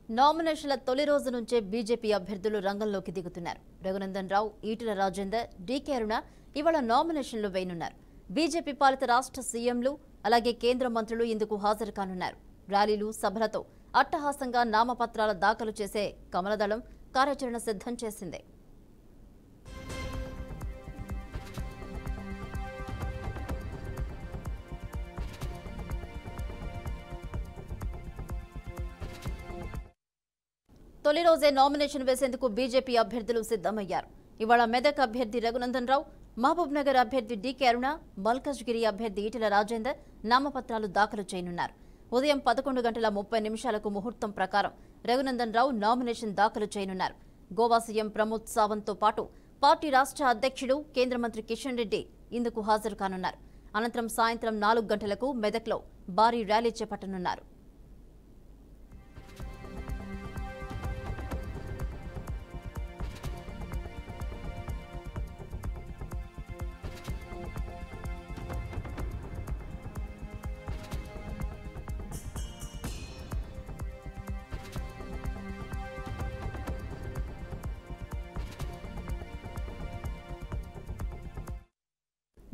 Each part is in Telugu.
నామినేషన్ల తొలి రోజు నుంచే బీజేపీ అభ్యర్థులు రంగంలోకి దిగుతున్నారు. రఘునందన్ రావు, ఈటెల రాజేందర్, డీకే అరుణ ఇవాళ నామినేషన్లు వేయనున్నారు. బీజేపీ పాలిత రాష్ట్ర సీఎంలు అలాగే కేంద్ర మంత్రులు ఇందుకు హాజరు కానున్నారు. ర్యాలీలు, సభలతో అట్టహాసంగా నామపత్రాల దాఖలు చేసే కమలదళం కార్యాచరణ సిద్ధం చేసింది. తొలి రోజే నామినేషన్ వేసేందుకు బీజేపీ అభ్యర్థులు సిద్ధమయ్యారు. ఇవాళ మెదక్ అభ్యర్థి రఘునందన్ రావు, మహబూబ్ నగర్ అభ్యర్థి డీకే అరుణ, మల్కాజ్గిరి అభ్యర్థి ఈటెల రాజేందర్ నామపత్రాలు దాఖలు చేయనున్నారు. ఉదయం 11:30 ముహూర్తం ప్రకారం రఘునందన్ రావు నామినేషన్ దాఖలు చేయనున్నారు. గోవా సీఎం ప్రమోద్ సావంత్తో పాటు పార్టీ రాష్ట్ర అధ్యక్షుడు, కేంద్ర మంత్రి కిషన్ రెడ్డి ఇందుకు హాజరు కానున్నారు. అనంతరం సాయంత్రం 4 గంటలకు మెదక్లో భారీ ర్యాలీ చేపట్టనున్నారు.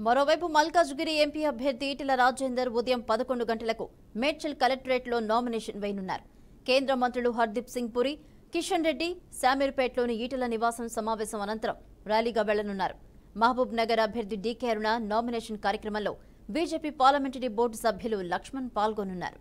మరోవైపు మల్కాజ్గిరి ఎంపీ అభ్యర్థి ఈటెల రాజేందర్ ఉదయం 11 గంటలకు మేడ్చల్ కలెక్టరేట్లో నామినేషన్ వేయనున్నారు. కేంద్ర మంత్రులు హర్దీప్ సింగ్ పురి, కిషన్ రెడ్డి శామీర్పేటలోని ఈటెల నివాసం సమావేశం అనంతరం ర్యాలీగా వెళ్లనున్నారు. మహబూబ్ నగర్ అభ్యర్థి డీకే అరుణ నామినేషన్ కార్యక్రమంలో బీజేపీ పార్లమెంటరీ బోర్డు సభ్యులు లక్ష్మణ్ పాల్గొనున్నారు.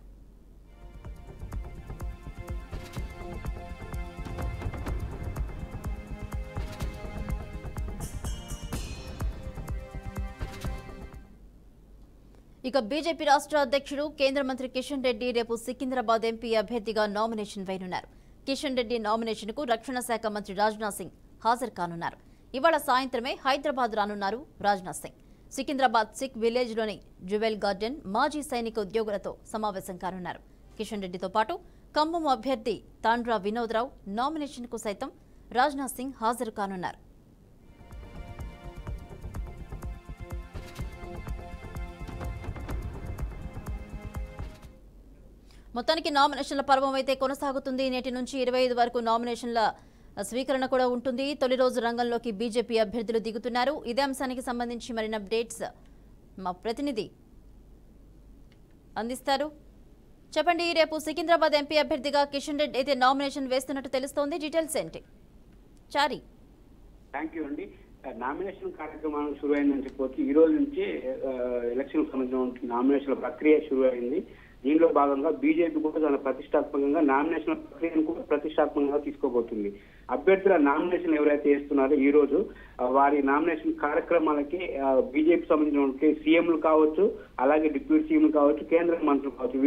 ఇక బీజేపీ రాష్ట్ర అధ్యక్షుడు, కేంద్ర మంత్రి కిషన్ రెడ్డి రేపు సికింద్రాబాద్ ఎంపీ అభ్యర్థిగా నామినేషన్ వేయనున్నారు. కిషన్ రెడ్డి నామినేషన్ కు రక్షణ శాఖ మంత్రి రాజ్నాథ్ సింగ్ హాజరు కానున్నారు. ఇవాళ సాయంత్రమే హైదరాబాద్ రానున్నారు రాజ్నాథ్ సింగ్. సికింద్రాబాద్ సిక్ విలేజ్ లోని జ్యువెల్ గార్డెన్ మాజీ సైనిక ఉద్యోగులతో సమావేశం కానున్నారు. కిషన్ రెడ్డితో పాటు ఖమ్మం అభ్యర్థి తాండ్రా వినోద్ రావు నామినేషన్ కు సైతం రాజ్నాథ్ సింగ్ హాజరు కానున్నారు. మొత్తానికి నామినేషన్ల పర్వం అయితే కొనసాగుతుంది. నేటి నుంచి 25 వరకు నామినేషన్ల స్వీకరణ కూడా ఉంటుంది. తొలి రోజు రంగంలోకి బీజేపీ అభ్యర్థులు దిగుతున్నారు. ఇదే అంశానికి సంబంధించి మరిన్ని అప్డేట్స్ మా ప్రతినిధి అందిస్తారు. చెప్పండి, రేపు సికింద్రాబాద్ ఎంపీ అభ్యర్థిగా కిషన్ రెడ్డి అయితే నామినేషన్ వేస్తున్నట్టు తెలుస్తోంది. డీటెయిల్స్ ఏంటి? చారి. థ్యాంక్ యూ అండి. నామినేషన్ కార్యక్రమం షురు అయిందని చెప్పవచ్చు. ఈ రోజు నుంచి ఎలక్షన్ సంబంధించిన నామినేషన్ల ప్రక్రియ షురు అయింది. దీనిలో భాగంగా బీజేపీ కూడా తన ప్రతిష్టాత్మకంగా నామినేషన్ ప్రక్రియను కూడా ప్రతిష్టాత్మకంగా తీసుకోబోతుంది. అభ్యర్థుల నామినేషన్ ఎవరైతే వేస్తున్నారో ఈ రోజు వారి నామినేషన్ కార్యక్రమాలకి బీజేపీ సంబంధించిన సీఎంలు కావచ్చు, అలాగే డిప్యూటీ సీఎంలు కావచ్చు, కేంద్ర మంత్రులు కావచ్చు,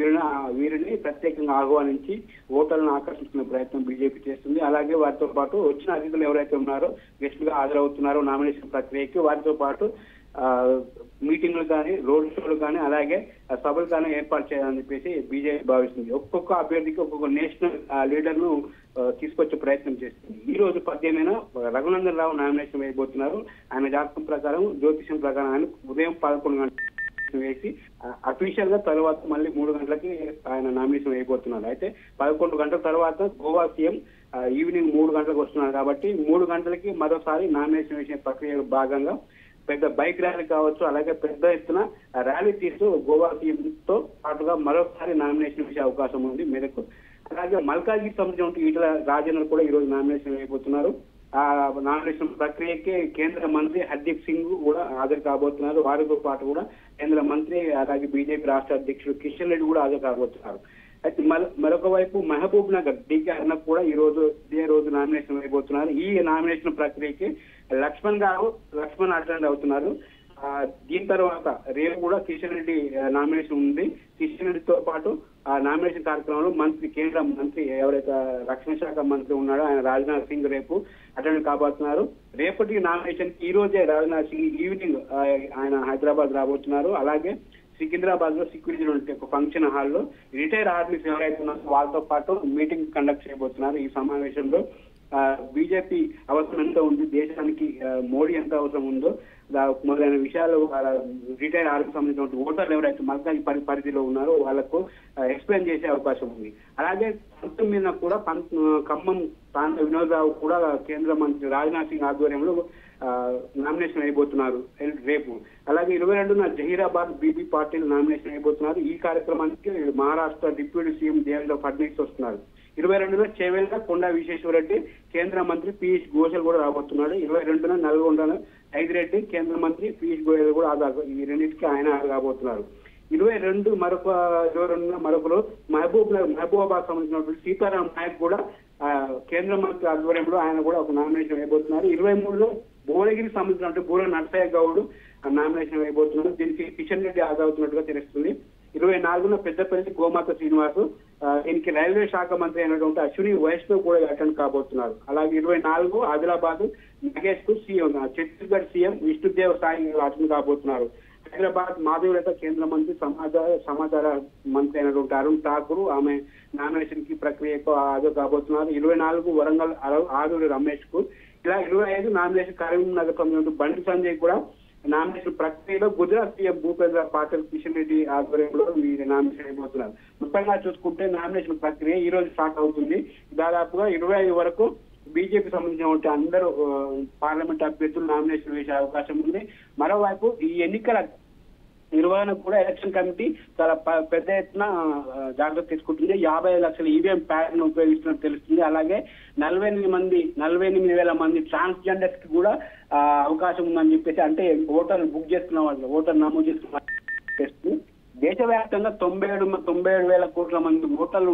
వీరిని ప్రత్యేకంగా ఆహ్వానించి ఓటర్లను ఆకర్షించుకునే ప్రయత్నం బీజేపీ చేస్తుంది. అలాగే వారితో పాటు వచ్చిన అతిథులు ఎవరైతే ఉన్నారో, గెస్ట్ గా హాజరవుతున్నారో నామినేషన్ ప్రక్రియకి, వారితో పాటు మీటింగ్లు కానీ, రోడ్ షోలు కానీ, అలాగే సభలు కానీ ఏర్పాటు చేయాలని చెప్పేసి బీజేపీ భావిస్తుంది. ఒక్కొక్క అభ్యర్థికి ఒక్కొక్క నేషనల్ లీడర్ ను తీసుకొచ్చే ప్రయత్నం చేస్తుంది. ఈ రోజు 18న రఘునందన్ రావు నామినేషన్ వేయబోతున్నారు. ఆయన జాతకం ప్రకారం, జ్యోతిషం ప్రకారం ఆయన ఉదయం 11 గంటలకు వేసి అఫీషియల్ గా తర్వాత మళ్ళీ 3 గంటలకి ఆయన నామినేషన్ వేయబోతున్నారు. అయితే 11 గంటల తర్వాత గోవా సీఎం ఈవినింగ్ 3 గంటలకు వస్తున్నారు కాబట్టి 3 గంటలకి మరోసారి నామినేషన్ వేసే ప్రక్రియలో భాగంగా పెద్ద బైక్ ర్యాలీ కావచ్చు, అలాగే పెద్ద ఎత్తున ర్యాలీ తీస్తూ గోవా తో పాటుగా మరొకసారి నామినేషన్ వేసే అవకాశం ఉంది మేరకు. అలాగే మల్కాజ్గిరి సంబంధించిన ఈటెల రాజేందర్ కూడా ఈ రోజు నామినేషన్ వేయబోతున్నారు. ఆ నామినేషన్ ప్రక్రియకి కేంద్ర మంత్రి హర్దీప్ సింగ్ కూడా హాజరు కాబోతున్నారు. వారితో పాటు కూడా కేంద్ర మంత్రి అలాగే బీజేపీ రాష్ట్ర అధ్యక్షుడు కిషన్ రెడ్డి కూడా హాజరు కాబోతున్నారు. అయితే మరొక వైపు మహబూబ్ నగర్ డీకే అరుణ కూడా ఇదే రోజు నామినేషన్ వేయబోతున్నారు. ఈ నామినేషన్ ప్రక్రియకి లక్ష్మణ్ అటెండ్ అవుతున్నారు. దీని తర్వాత రేపు కూడా కిషన్ రెడ్డి నామినేషన్ ఉంది. కిషన్ రెడ్డితో పాటు ఆ నామినేషన్ కార్యక్రమంలో కేంద్ర మంత్రి ఎవరైతే రక్షణ శాఖ మంత్రి ఉన్నాడో ఆయన రాజ్నాథ్ సింగ్ రేపు అటెండ్ కాబోతున్నారు. రేపటి నామినేషన్ ఈ రోజే రాజ్నాథ్ సింగ్ ఈవినింగ్ ఆయన హైదరాబాద్ రాబోతున్నారు. అలాగే సికింద్రాబాద్ లో సిక్యూరిటీ ఒక ఫంక్షన్ హాల్లో రిటైర్ ఆర్మీస్ ఎవరైతే ఉన్నారో వాళ్ళతో పాటు మీటింగ్ కండక్ట్ చేయబోతున్నారు. ఈ సమావేశంలో బీజేపీ అవసరం ఎంత ఉంది, దేశానికి మోడీ ఎంత అవసరం ఉందో మొదలైన విషయాలు రిటైర్డ్ ఆర్మీకి సంబంధించిన ఓటర్లు ఎవరైతే మల్కాజ్ పరిధిలో ఉన్నారో వాళ్లకు ఎక్స్ప్లెయిన్ చేసే అవకాశం ఉంది. అలాగే 19న కూడా ఖమ్మం ప్రాంత వినోదరావు కూడా కేంద్ర మంత్రి రాజ్నాథ్ సింగ్ ఆధ్వర్యంలో నామినేషన్ అయిపోతున్నారు రేపు. అలాగే 22న జహీరాబాద్ బీబీ పాటిల్ నామినేషన్ అయిపోతున్నారు. ఈ కార్యక్రమానికి మహారాష్ట్ర డిప్యూటీ సీఎం దేవేంద్ర ఫడ్నవీస్ వస్తున్నారు. 22న చేవెళ్ల కొండా విశ్వేశ్వరరెడ్డి కేంద్ర మంత్రి పీయూష్ గోయల్ కూడా రాబోతున్నాడు. 22న నల్గొండన ఐదిరెడ్డి కేంద్ర మంత్రి పీయూష్ గోయల్ కూడా ఈ రెండింటికి ఆయన కాబోతున్నారు. 22న మరొకరు మహబూబాబాద్ సంబంధించినటువంటి సీతారాం నాయక్ కూడా కేంద్ర మంత్రి ఆధ్వర్యంలో ఆయన కూడా ఒక నామినేషన్ అయిపోతున్నారు. 23లో భువనగిరికి సంబంధించినటువంటి బూర నరసయ్య గౌడ్ నామినేషన్ అయిపోతున్నారు. దీనికి కిషన్ రెడ్డి ఆదవుతున్నట్టుగా తెలుస్తుంది. 24న పెద్దపల్లి గోమాత శ్రీనివాసు, దీనికి రైల్వే శాఖ మంత్రి అయినటువంటి అశ్విని వైష్ణవ్ కూడా అటెండ్ కాబోతున్నారు. అలాగే 24 ఆదిలాబాద్ నగేష్ కు CM, Chhattisgarh CM Vishnu Deo Sai attend కాబోతున్నారు. హైదరాబాద్ మాధవీలత కేంద్ర మంత్రి సమాచార మంత్రి అయినటువంటి అరుణ్ ఠాకూర్ ఆమె నామినేషన్ కి ప్రక్రియకు హాజరు కాబోతున్నారు. 24 వరంగల్ ఆదూరి రమేష్ కు, ఇలా 25 నామినేషన్ కరీంనగర్ సంబంధించిన బండి సంజయ్ కూడా నామినేషన్ ప్రక్రియలో గుజరాత్ సీఎం భూపేంద్ర పాటిల్ కిషన్ రెడ్డి ఆధ్వర్యంలో వీరు నామినేషన్ అయిపోతున్నారు. మొత్తంగా చూసుకుంటే నామినేషన్ ప్రక్రియ ఈ రోజు స్టార్ట్ అవుతుంది. దాదాపుగా 25 వరకు బీజేపీ సంబంధించిన అందరూ పార్లమెంట్ అభ్యర్థులు నామినేషన్ వేసే అవకాశం ఉంది. మరోవైపు ఈ ఎన్నికల నిర్వహణ కూడా ఎలక్షన్ కమిటీ చాలా పెద్ద ఎత్తున జాగ్రత్త తీసుకుంటుంది. 50 లక్షల ఈవీఎం ప్యాడ్ ను ఉపయోగిస్తున్నట్టు తెలుస్తుంది. అలాగే 48,000 మంది ట్రాన్స్జెండర్స్ కి కూడా అవకాశం ఉందని చెప్పేసి, అంటే ఓటర్లు బుక్ చేసుకున్న వాళ్ళు, ఓటర్ నమోదు చేసుకున్న వాళ్ళు. దేశవ్యాప్తంగా 97,000 కోట్ల మంది ఓటర్లు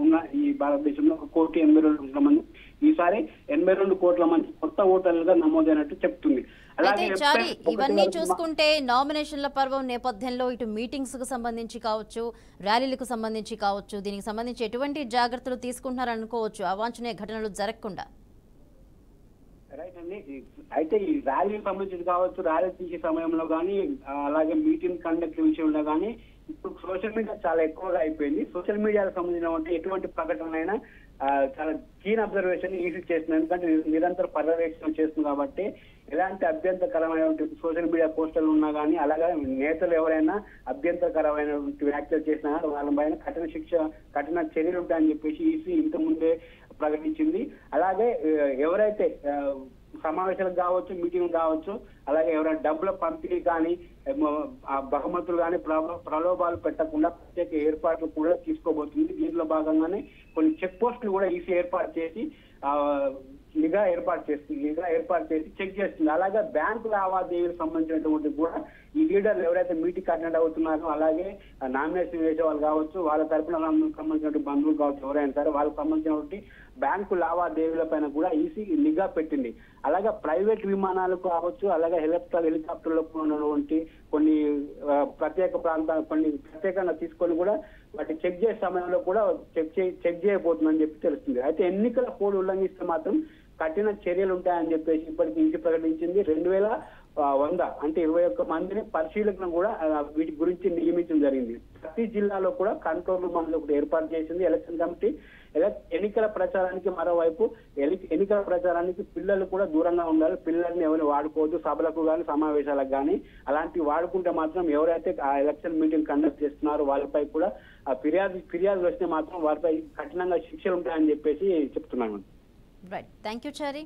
ఉన్న ఈ భారతదేశంలో 1,82,00,000 మంది ఈసారి 82 కోట్ల మంది కొత్త ఓటర్లుగా నమోదైనట్టు చెప్తుంది. అలాగే చారి, ఇవన్నీ చూసుకుంటే నామినేషన్ల పర్వం నేపథ్యంలో ఇటు మీటింగ్స్ కు సంబంధించి కావచ్చు, ర్యాలీలకు సంబంధించి కావచ్చు, దీనికి సంబంధించి ఎటువంటి జాగ్రత్తలు తీసుకుంటున్నారనుకోవచ్చు అవాంఛనీయ ఘటనలు జరగకుండా? రైట్ అండి. అయితే ఈ ర్యాలీ సంబంధించి కావచ్చు, ర్యాలీ తీసే సమయంలో కానీ, అలాగే మీటింగ్ కండక్ట్ విషయంలో కానీ ఇప్పుడు సోషల్ మీడియా చాలా ఎక్కువగా అయిపోయింది. సోషల్ మీడియాకు సంబంధించిన ఎటువంటి ప్రకటనైనా చాలా కీన్ అబ్జర్వేషన్ ఈజీ చేస్తుంది. ఎందుకంటే నిరంతర పర్యవేక్షణ చేస్తుంది కాబట్టి ఎలాంటి అభ్యంతరకరమైనటువంటి సోషల్ మీడియా పోస్టులు ఉన్నా కానీ, అలాగే నేతలు ఎవరైనా అభ్యంతరకరమైనటువంటి వ్యాఖ్యలు చేసినా వాళ్ళ పైన కఠిన చర్యలు ఉంటాయని చెప్పేసి ఈసీ ఇంత ముందే ప్రకటించింది. అలాగే ఎవరైతే సమావేశాలకు కావచ్చు, మీటింగ్ కావచ్చు, అలాగే ఎవరైనా డబ్బుల పంపిణీ కానీ, బహుమతులు కానీ ప్రలోభాలు పెట్టకుండా ప్రత్యేక ఏర్పాట్లు కూడా తీసుకోబోతుంది. దీంట్లో భాగంగానే కొన్ని చెక్ పోస్టులు కూడా ఈసీ ఏర్పాటు చేసి నిఘా ఏర్పాటు చేసి చెక్ చేస్తుంది. అలాగే బ్యాంకు లావాదేవీలకు సంబంధించినటువంటి కూడా ఈ లీడర్లు ఎవరైతే మీటింగ్ అటెండ్ అవుతున్నారో, అలాగే నామినేషన్ వేసే వాళ్ళు కావచ్చు, వాళ్ళ తరపున సంబంధించిన బంధువులు కావచ్చు, ఎవరైనా సరే వాళ్ళకి సంబంధించినటువంటి బ్యాంకు లావాదేవీల పైన కూడా ఈసీ నిఘా పెట్టింది. అలాగే ప్రైవేట్ విమానాలు కావచ్చు, అలాగే హెలికాప్టర్లకు ఉన్నటువంటి కొన్ని ప్రత్యేకంగా తీసుకొని కూడా వాటి చెక్ చేసే సమయంలో కూడా చెక్ చేయబోతుందని చెప్పి తెలుస్తుంది. అయితే ఎన్నికల కోడ్ ఉల్లంఘిస్తే మాత్రం కఠిన చర్యలు ఉంటాయని చెప్పేసి ఇప్పటికి ఈసీ ప్రకటించింది. 2100 అంటే 21 మందిని పరిశీలకులను కూడా వీటి గురించి నియమించడం జరిగింది. ప్రతి జిల్లాలో కూడా కంట్రోల్ రూమ్ అనేది ఒకటి ఏర్పాటు చేసింది ఎలక్షన్ కమిటీ. ఎన్నికల ప్రచారానికి మరోవైపు ఎన్నికల ప్రచారానికి పిల్లలు కూడా దూరంగా ఉండాలి. పిల్లల్ని ఎవరు వాడుకోవద్దు, సభలకు కానీ సమావేశాలకు కానీ. అలాంటివి వాడుకుంటే మాత్రం ఎవరైతే ఆ ఎలక్షన్ మీటింగ్ కండక్ట్ చేస్తున్నారో వాళ్ళపై కూడా ఫిర్యాదులు వస్తే మాత్రం వారిపై కఠినంగా శిక్షలు ఉంటాయని చెప్పేసి చెప్తున్నాను. Right, thank you Chari.